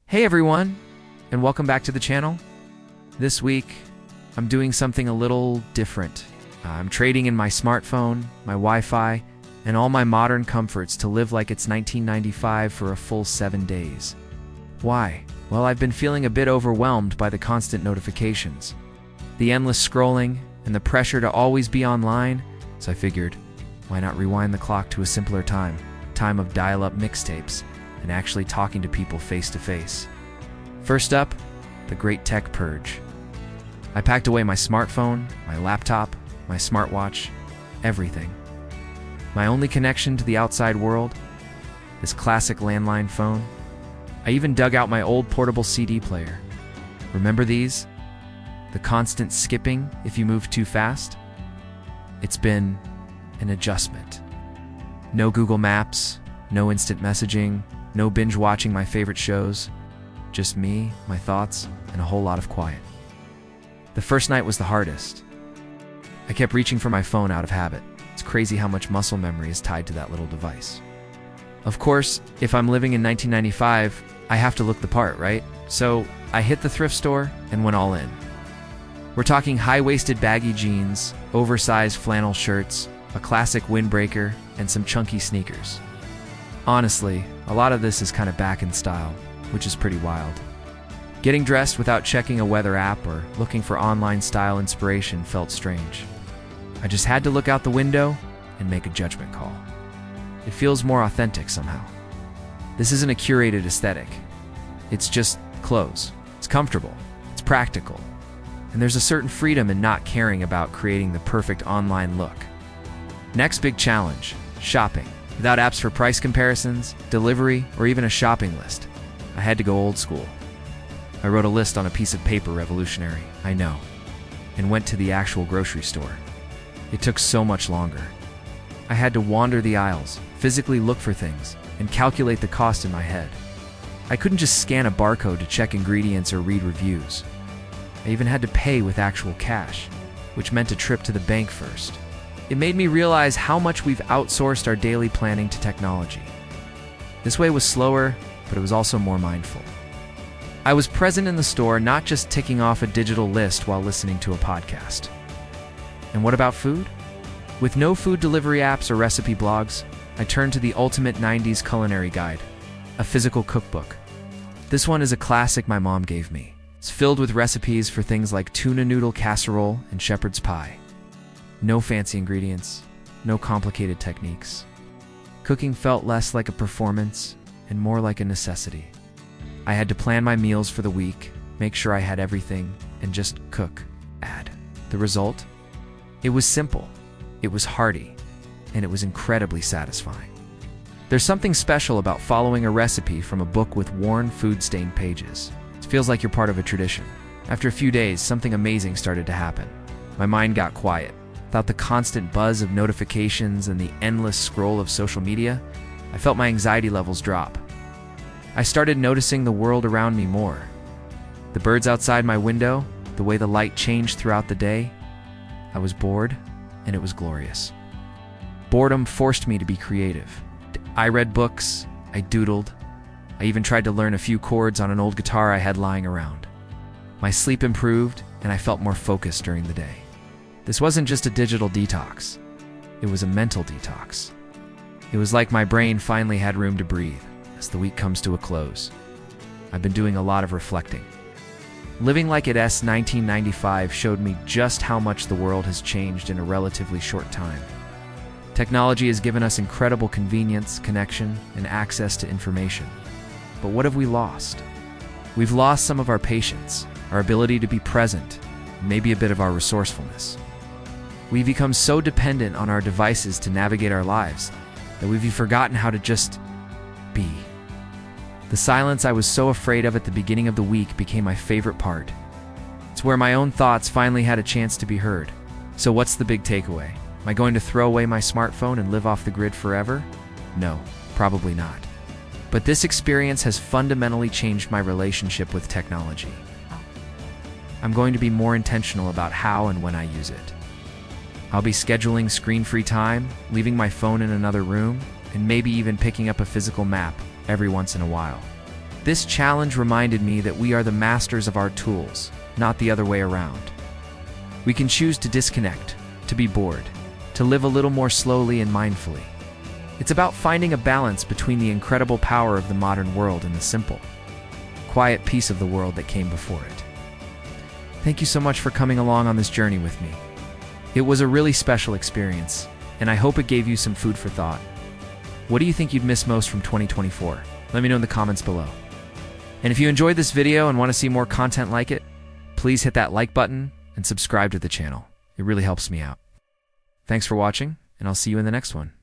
Hey everyone, and welcome back to the channel. This week, I'm doing something a little different. I'm trading in my smartphone, my Wi-Fi, and all my modern comforts to live like it's 1995 for a full 7 days. Why? Well, I've been feeling a bit overwhelmed by the constant notifications, the endless scrolling, and the pressure to always be online, so I figured, why not rewind the clock to a simpler time of dial-up mixtapes, and actually talking to people face to face. First up, the Great Tech Purge. I packed away my smartphone, my laptop, my smartwatch, everything. My only connection to the outside world, this classic landline phone. I even dug out my old portable CD player. Remember these? The constant skipping if you move too fast? It's been an adjustment. No Google Maps, no instant messaging, no binge watching my favorite shows, just me, my thoughts, and a whole lot of quiet. The first night was the hardest. I kept reaching for my phone out of habit. It's crazy how much muscle memory is tied to that little device. Of course, if I'm living in 1995, I have to look the part, right? So I hit the thrift store and went all in. We're talking high-waisted baggy jeans, oversized flannel shirts, a classic windbreaker, and some chunky sneakers. Honestly, a lot of this is kind of back in style, which is pretty wild. Getting dressed without checking a weather app or looking for online style inspiration felt strange. I just had to look out the window and make a judgment call. It feels more authentic somehow. This isn't a curated aesthetic. It's just clothes. It's comfortable. It's practical. And there's a certain freedom in not caring about creating the perfect online look. Next big challenge, shopping. Without apps for price comparisons, delivery, or even a shopping list, I had to go old school. I wrote a list on a piece of paper, revolutionary, I know, and went to the actual grocery store. It took so much longer. I had to wander the aisles, physically look for things, and calculate the cost in my head. I couldn't just scan a barcode to check ingredients or read reviews. I even had to pay with actual cash, which meant a trip to the bank first. It made me realize how much we've outsourced our daily planning to technology. This way was slower, but it was also more mindful. I was present in the store, not just ticking off a digital list while listening to a podcast. And what about food? With no food delivery apps or recipe blogs, I turned to the ultimate 90s culinary guide, a physical cookbook. This one is a classic my mom gave me. It's filled with recipes for things like tuna noodle casserole and shepherd's pie. No fancy ingredients, no complicated techniques. Cooking felt less like a performance and more like a necessity. I had to plan my meals for the week, make sure I had everything, and just cook, add. The result? It was simple, it was hearty, and it was incredibly satisfying. There's something special about following a recipe from a book with worn, food-stained pages. It feels like you're part of a tradition. After a few days, something amazing started to happen. My mind got quiet. Without the constant buzz of notifications and the endless scroll of social media, I felt my anxiety levels drop. I started noticing the world around me more. The birds outside my window, the way the light changed throughout the day. I was bored, and it was glorious. Boredom forced me to be creative. I read books, I doodled, I even tried to learn a few chords on an old guitar I had lying around. My sleep improved, and I felt more focused during the day. This wasn't just a digital detox, it was a mental detox. It was like my brain finally had room to breathe as the week comes to a close. I've been doing a lot of reflecting. Living like it's 1995 showed me just how much the world has changed in a relatively short time. Technology has given us incredible convenience, connection, and access to information. But what have we lost? We've lost some of our patience, our ability to be present, and maybe a bit of our resourcefulness. We've become so dependent on our devices to navigate our lives that we've forgotten how to just be. The silence I was so afraid of at the beginning of the week became my favorite part. It's where my own thoughts finally had a chance to be heard. So what's the big takeaway? Am I going to throw away my smartphone and live off the grid forever? No, probably not. But this experience has fundamentally changed my relationship with technology. I'm going to be more intentional about how and when I use it. I'll be scheduling screen-free time, leaving my phone in another room, and maybe even picking up a physical map every once in a while. This challenge reminded me that we are the masters of our tools, not the other way around. We can choose to disconnect, to be bored, to live a little more slowly and mindfully. It's about finding a balance between the incredible power of the modern world and the simple, quiet peace of the world that came before it. Thank you so much for coming along on this journey with me. It was a really special experience, and I hope it gave you some food for thought. What do you think you'd miss most from 2024? Let me know in the comments below. And if you enjoyed this video and want to see more content like it, please hit that like button and subscribe to the channel. It really helps me out. Thanks for watching, and I'll see you in the next one.